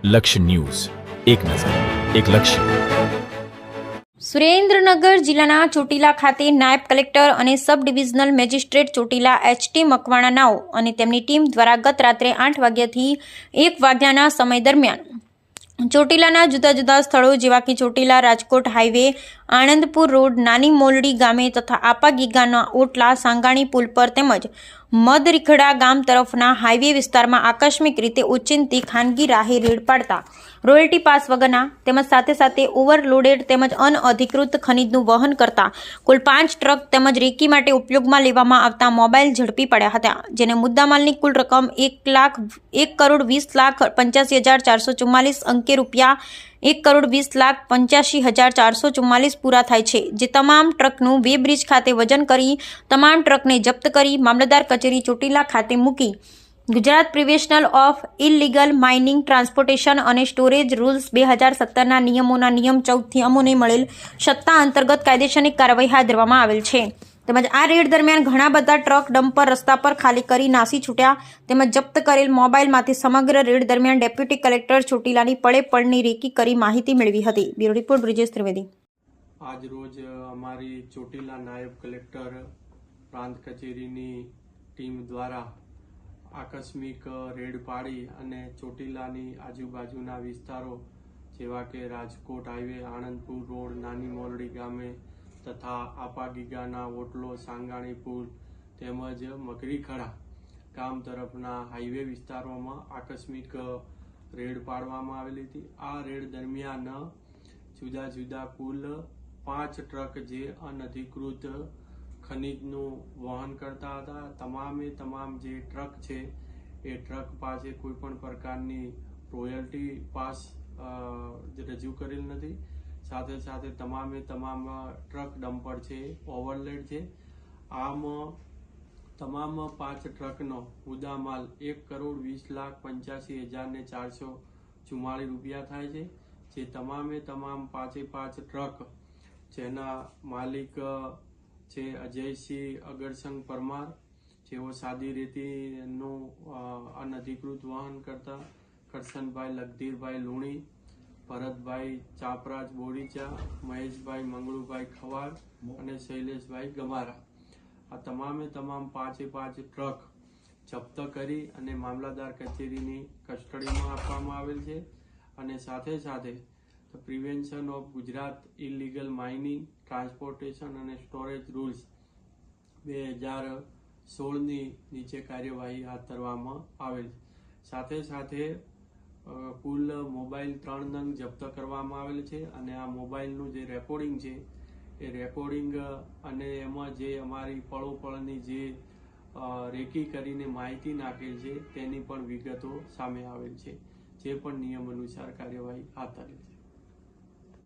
લક્ષ્ય ન્યૂઝ, એક નજર, એક લક્ષ્ય. સુરેન્દ્રનગર જિલ્લાના ચોટીલા ખાતે નાયબ કલેક્ટર અને સબ ડિવિઝનલ મેજિસ્ટ્રેટ ચોટીલા એચ.ટી. મકવાણા નાઓ અને તેમની ટીમ દ્વારા ગત રાત્રે 8 વાગ્યાથી 1 વાગ્યાના સમય દરમિયાન ચોટીલાના જુદા જુદા સ્થળો જેવા કે ચોટીલા રાજકોટ હાઈવે, આણંદપુર રોડ, નાની મોલડી ગામે તથા આપાગીગાના ઓટલા સાંગાણી પુલ પર તેમજ મદરીખડા ગામ તરફના હાઈવે વિસ્તારમાં આકસ્મિક રીતે ઓચિંતી ખાનગી રાહે રેડ પાડતા રોયલ્ટી પાસ વગરના તેમજ સાથે સાથે ઓવરલોડેડ તેમજ અનઅધિકૃત ખનીજનું વહન કરતા કુલ 5 ટ્રક તેમજ રેકી માટે ઉપયોગમાં લેવામાં આવતા મોબાઈલ ઝડપી પડ્યા હતા, જેને મુદ્દામાલની કુલ રકમ 1,20,85,444 અંકે રૂપિયા 1,20,85,444 પૂરા થાય છે, જે તમામ ટ્રકનું વેબ્રિજ ખાતે વજન કરી તમામ ટ્રકને જપ્ત કરી મામલતદાર કચેરી ચોટીલા ખાતે મૂકી Gujarat prevention of illegal mining, transportation અને સ્ટોરેજ રૂલ્સ 2017ના નિયમોના નિયમ 14 થી અમોને મળેલ સત્તા અંતર્ગત કાયદેસરની કાર્યવાહી હાથ ધરવામાં આવેલ છે. તેમજ આ રેડ દરમિયાન ઘણા બધા ટ્રક ડમ્પર રસ્તા પર ખાલી કરી નાસી છૂટ્યા તેમજ જપ્ત કરેલ મોબાઈલમાંથી સમગ્ર રેડ દરમિયાન ડેપ્યુટી કલેક્ટર ચોટીલાની પળે પળની રેકી કરી માહિતી મેળવી હતી. Bureau report Brijesh Trivedi. આજ રોજ અમારી ચોટીલા નાયબ કલેક્ટર પ્રાંત કચેરીની ટીમ દ્વારા આકસ્મિક રેડ પાડી અને ચોટીલાની આજુબાજુના વિસ્તારો જેવા કે રાજકોટ હાઈવે, આણંદપુર રોડ, નાની મોરડી ગામે તથા આપાગીગાના ઓટલો, સાંગાણી પુલ તેમજ મગરીખડા ગામ તરફના હાઈવે વિસ્તારોમાં આકસ્મિક રેડ પાડવામાં આવેલી હતી. આ રેડ દરમિયાન જુદા જુદા કુલ 5 ટ્રક જે અનધિકૃત ખનીજનું વહન કરતા હતા. તમામ જે ટ્રક છે એ ટ્રક પાસે કોઈ પણ પ્રકારની રોયલ્ટી પાસ રજૂ કરેલ નથી. સાથે સાથે તમામ ટ્રક ડમ્પર છે ઓવરલેડ છે. આમ તમામ 5 ટ્રકનો મુદ્દામાલ 1,20,85,444 રૂપિયા થાય છે, જે તમામ 5 ટ્રક જેના માલિક છે અજયસિંહ અગરસંગ પરમાર, જેઓ સાદી રેતીનું અનધિકૃત વહન કરતા, કરશનભાઈ લગધીરભાઈ લુણી, ભરતભાઈ ચાપરાજ બોરીચા, મહેશભાઈ મંગળુભાઈ ખવાડ અને શૈલેષભાઈ ગમારા. આ તમામ 5 ટ્રક જપ્ત કરી અને મામલતદાર કચેરીની કસ્ટડીમાં આપવામાં આવેલ છે. અને સાથે સાથે prevention of Gujarat illegal mining, transportation અને સ્ટોરેજ રૂલ્સ 2016ની નીચે કાર્યવાહી હાથ ધરવામાં આવેલ. સાથે સાથે કુલ મોબાઈલ 3 નંગ જપ્ત કરવામાં આવેલ છે અને આ મોબાઈલનું જે રેકોર્ડિંગ છે એ રેકોર્ડિંગ અને એમાં જે અમારી પળોપળની જે રેકી કરીને માહિતી નાખેલ છે તેની પણ વિગતો સામે આવેલ છે, જે પણ નિયમ અનુસાર કાર્યવાહી હાથ ધરેલ છે.